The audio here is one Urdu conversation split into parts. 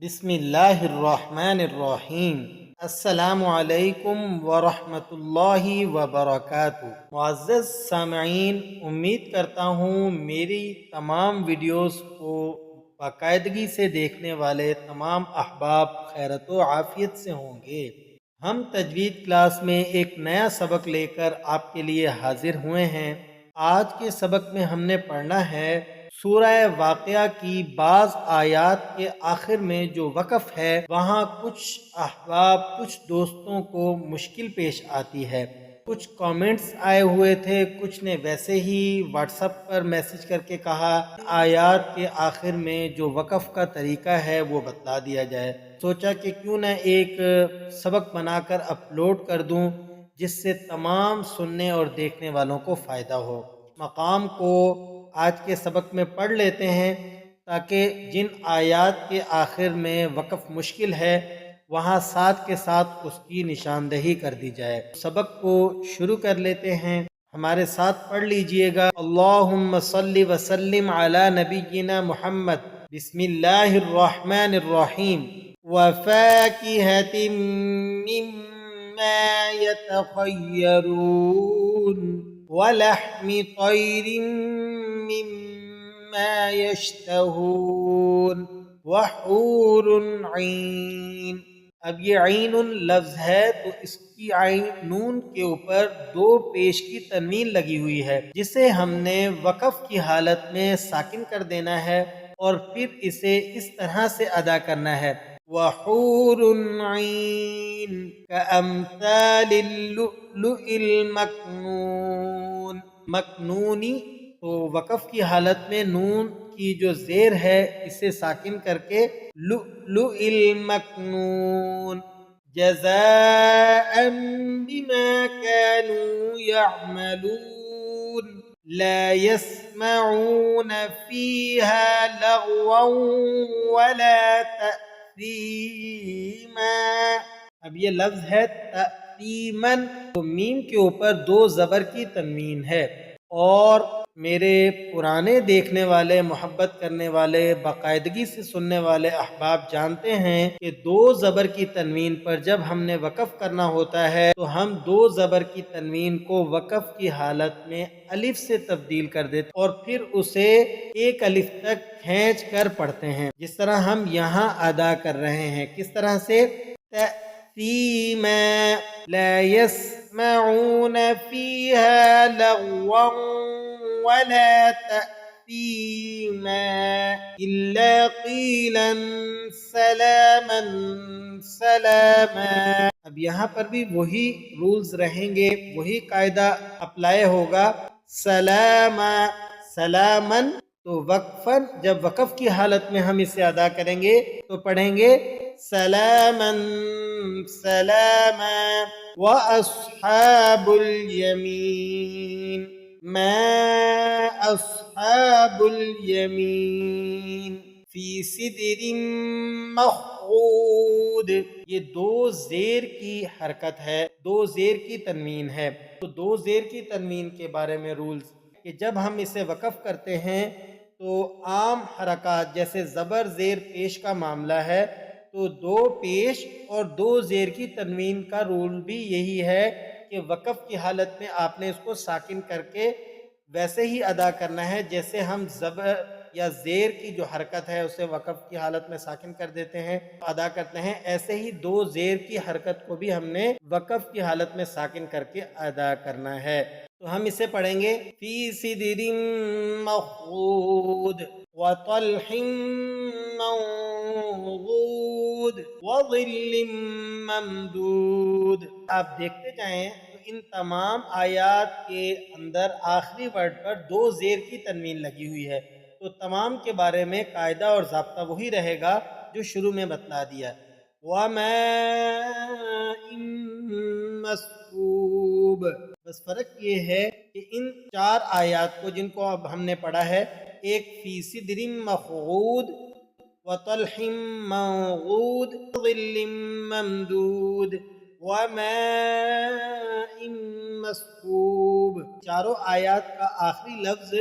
بسم اللہ الرحمن الرحیم۔ السلام علیکم ورحمۃ اللہ وبرکاتہ۔ معزز سامعین، امید کرتا ہوں میری تمام ویڈیوز کو باقاعدگی سے دیکھنے والے تمام احباب خیرت و عافیت سے ہوں گے۔ ہم تجوید کلاس میں ایک نیا سبق لے کر آپ کے لیے حاضر ہوئے ہیں۔ آج کے سبق میں ہم نے پڑھنا ہے سورہ واقعہ کی بعض آیات کے آخر میں جو وقف ہے، وہاں کچھ احباب، کچھ دوستوں کو مشکل پیش آتی ہے۔ کچھ کامنٹس آئے ہوئے تھے، کچھ نے ویسے ہی واٹس ایپ پر میسج کر کے کہا آیات کے آخر میں جو وقف کا طریقہ ہے وہ بتلا دیا جائے۔ سوچا کہ کیوں نہ ایک سبق بنا کر اپلوڈ کر دوں جس سے تمام سننے اور دیکھنے والوں کو فائدہ ہو۔ مقام کو آج کے سبق میں پڑھ لیتے ہیں تاکہ جن آیات کے آخر میں وقف مشکل ہے وہاں ساتھ کے ساتھ اس کی نشاندہی کر دی جائے۔ سبق کو شروع کر لیتے ہیں، ہمارے ساتھ پڑھ لیجئے گا۔ اللہم صلی وسلم علی نبینا محمد۔ بسم اللہ الرحمن الرحیم۔ وفاکہۃ مما یتخیرون ولحم طیر مما یشتہون وحور عین۔ اب یہ عین لفظ ہے تو اس کی عین نون کے اوپر دو پیش کی تنوین لگی ہوئی ہے، جسے ہم نے وقف کی حالت میں ساکن کر دینا ہے اور پھر اسے اس طرح سے ادا کرنا ہے وحور عین کامثال اللؤلؤ المکنون۔ مکنونی تو وقف کی حالت میں نون کی جو زیر ہے اسے ساکن کر کے لؤلؤ المکنون جزاء بما كانوا يعملون لا يسمعون فيها لغوا ولا تأثیما۔ اب یہ لفظ ہے تأثیماً، تو میم کے اوپر دو زبر کی تنوین ہے، اور میرے پرانے دیکھنے والے، محبت کرنے والے، باقاعدگی سے سننے والے احباب جانتے ہیں کہ دو زبر کی تنوین پر جب ہم نے وقف کرنا ہوتا ہے تو ہم دو زبر کی تنوین کو وقف کی حالت میں الف سے تبدیل کر دیتے اور پھر اسے ایک الف تک کھینچ کر پڑھتے ہیں، جس طرح ہم یہاں ادا کر رہے ہیں۔ کس طرح سے؟ تأثیما لا يسمعون فيها لغوا ولا تأثیما إلا قیلا سلاما سلاما۔ اب یہاں پر بھی وہی رولز رہیں گے، وہی قاعدہ اپلائی ہوگا۔ سلاما سلامن، تو وقفاً جب وقف کی حالت میں ہم اسے ادا کریں گے تو پڑھیں گے سلاما سلاما واصحاب الیمین ما اصحاب الیمین فی سدر مخضود۔ یہ دو زیر کی حرکت ہے، دو زیر کی تنوین ہے۔ تو دو زیر کی تنوین کے بارے میں رولز کہ جب ہم اسے وقف کرتے ہیں تو عام حرکات جیسے زبر زیر پیش کا معاملہ ہے تو دو پیش اور دو زیر کی تنوین کا رول بھی یہی ہے کہ وقف کی حالت میں آپ نے اس کو ساکن کر کے ویسے ہی ادا کرنا ہے جیسے ہم زبر یا زیر کی جو حرکت ہے اسے وقف کی حالت میں ساکن کر دیتے ہیں، ادا کرتے ہیں، ایسے ہی دو زیر کی حرکت کو بھی ہم نے وقف کی حالت میں ساکن کر کے ادا کرنا ہے۔ تو ہم اسے پڑھیں گے فی سدر مخضود وطلح منضود وظل ممدود۔ آپ دیکھتے جائیں تو ان تمام آیات کے اندر آخری ورڈ پر دو زیر کی تنوین لگی ہوئی ہے، تو تمام کے بارے میں قاعدہ اور ضابطہ وہی رہے گا جو شروع میں بتلا دیا۔ وَمَاءٍ مَّسْكُوبٍ، بس فرق یہ ہے کہ ان چار آیات کو جن کو اب ہم نے پڑھا ہے، ایک فی سدر مخضود وطلح منضود وظل ممدود وماء مسکوب، چاروں آیات کا آخری لفظ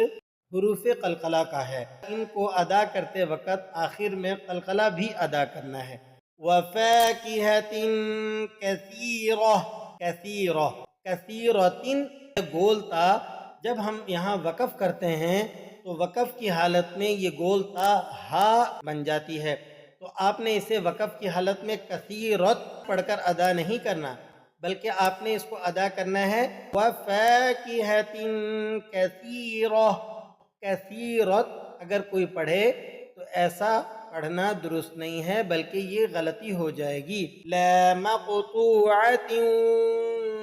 حروف قلقلہ کا ہے، ان کو ادا کرتے وقت آخر میں قلقلہ بھی ادا کرنا ہے۔ وَفَاكِهَةٍ كَثِيرَةٍ، کثیرہ، کثیرتن گول تا جب ہم یہاں وقف کرتے ہیں تو وقف کی حالت میں یہ گول تا ہا بن جاتی ہے، تو آپ نے اسے وقف کی حالت میں کثیرت پڑھ کر ادا نہیں کرنا، بلکہ آپ نے اس کو ادا کرنا ہے وَفَاكِهَةٍ كَثِيرَةٍ۔ کثیرت اگر کوئی پڑھے تو ایسا پڑھنا درست نہیں ہے، بلکہ یہ غلطی ہو جائے گی۔ لا مقطوعۃ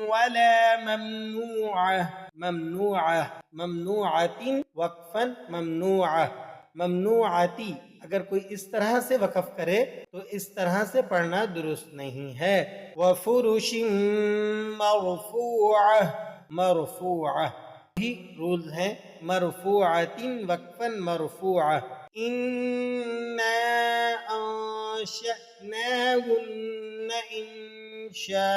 ولا ممنوعہ، ممنوعہ، ممنوعۃ وقفا ممنوعہ، ممنوعاتی اگر کوئی اس طرح سے وقف کرے تو اس طرح سے پڑھنا درست نہیں ہے۔ وفرش مرفوعہ، مرفوعہ بھی رولز ہیں، مرفوعۃ وقفا مرفوعہ۔ اِنَّا أَنشَأْنَاهُنَّ إِنشَاءً،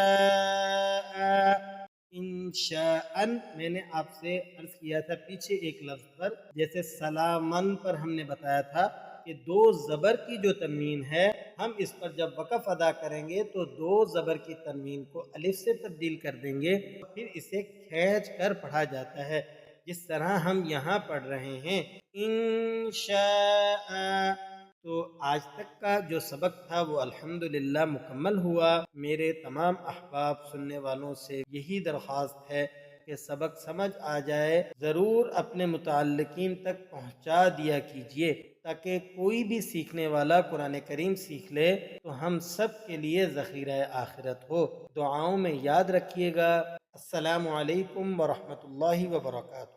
انشاءً میں نے آپ سے عرض کیا تھا پیچھے ایک لفظ پر، جیسے سلامن پر ہم نے بتایا تھا کہ دو زبر کی جو تنوین ہے، ہم اس پر جب وقف ادا کریں گے تو دو زبر کی تنوین کو الف سے تبدیل کر دیں گے، پھر اسے کھینچ کر پڑھا جاتا ہے جس طرح ہم یہاں پڑھ رہے ہیں انشاء۔ تو آج تک کا جو سبق تھا وہ الحمدللہ مکمل ہوا۔ میرے تمام احباب سننے والوں سے یہی درخواست ہے کہ سبق سمجھ آ جائے ضرور اپنے متعلقین تک پہنچا دیا کیجئے، تاکہ کوئی بھی سیکھنے والا قرآن کریم سیکھ لے تو ہم سب کے لیے ذخیرہ آخرت ہو۔ دعاؤں میں یاد رکھیے گا۔ السلام علیکم ورحمۃ اللہ وبرکاتہ۔